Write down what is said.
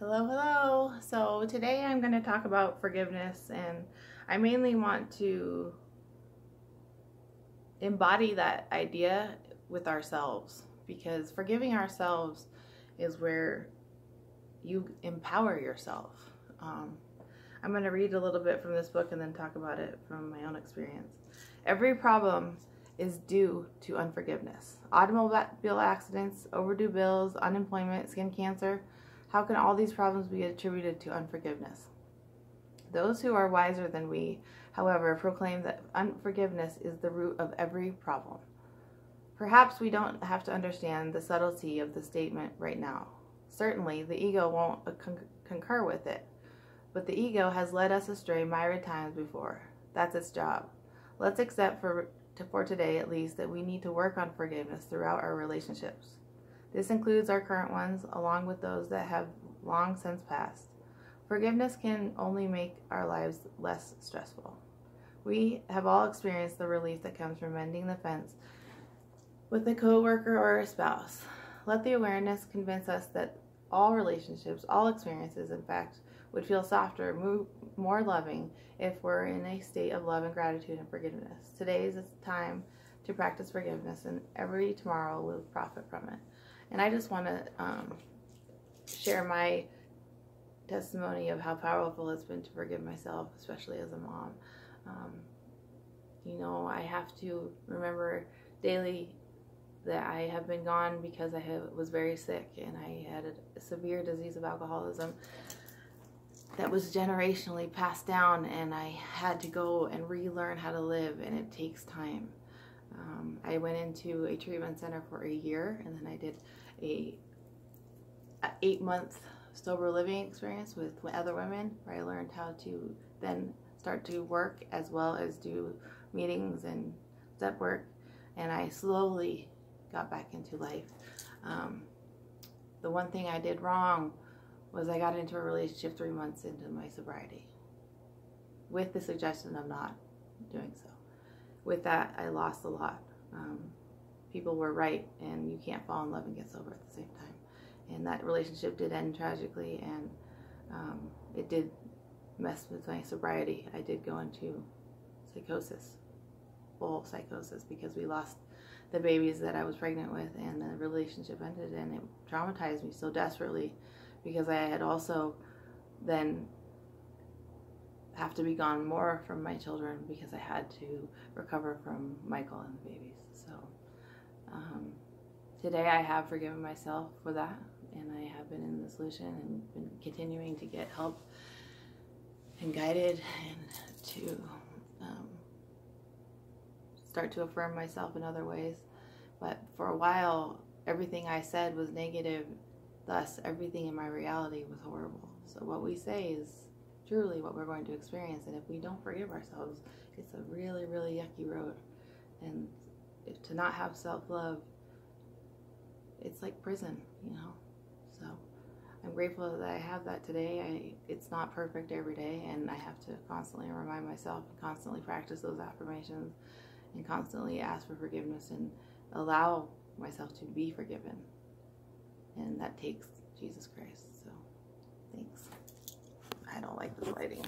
Hello, hello. So today I'm going to talk about forgiveness, and I mainly want to embody that idea with ourselves, because forgiving ourselves is where you empower yourself. Um, I'm going to read a little bit from this book and then talk about it from my own experience. Every problem is due to unforgiveness. Automobile accidents, overdue bills, unemployment, skin cancer. How can all these problems be attributed to unforgiveness? Those who are wiser than we, however, proclaim that unforgiveness is the root of every problem. Perhaps we don't have to understand the subtlety of the statement right now. Certainly, the ego won't concur with it, but the ego has led us astray myriad times before. That's its job. Let's accept for today at least that we need to work on forgiveness throughout our relationships. This includes our current ones, along with those that have long since passed. Forgiveness can only make our lives less stressful. We have all experienced the relief that comes from mending the fence with a coworker or a spouse. Let the awareness convince us that all relationships, all experiences, in fact, would feel softer, more loving if we're in a state of love and gratitude and forgiveness. Today is the time to practice forgiveness, and every tomorrow will profit from it. And I just want to share my testimony of how powerful it's been to forgive myself, especially as a mom. I have to remember daily that I have been gone because I was very sick, and I had a severe disease of alcoholism that was generationally passed down, and I had to go and relearn how to live, and it takes time. I went into a treatment center for a year, and then I did a 8-month sober living experience with other women, where I learned how to then start to work as well as do meetings and step work, and I slowly got back into life. The one thing I did wrong was I got into a relationship 3 months into my sobriety with the suggestion of not doing so. With that, I lost a lot. People were right, and you can't fall in love and get sober at the same time. And that relationship did end tragically, and it did mess with my sobriety. I did go into psychosis, full psychosis, because we lost the babies that I was pregnant with, and the relationship ended, and it traumatized me so desperately, because I had also then have to be gone more from my children because I had to recover from Michael and the babies. So today I have forgiven myself for that, and I have been in the solution and been continuing to get help and guided, and to start to affirm myself in other ways. But for a while, everything I said was negative, thus everything in my reality was horrible. So what we say is truly what we're going to experience, and if we don't forgive ourselves, it's a really, really yucky road. And to not have self-love, it's like prison, So I'm grateful that I have that today. It's not perfect every day, and I have to constantly remind myself and constantly practice those affirmations and constantly ask for forgiveness and allow myself to be forgiven. And that takes Jesus Christ. So thanks. I don't like this lighting.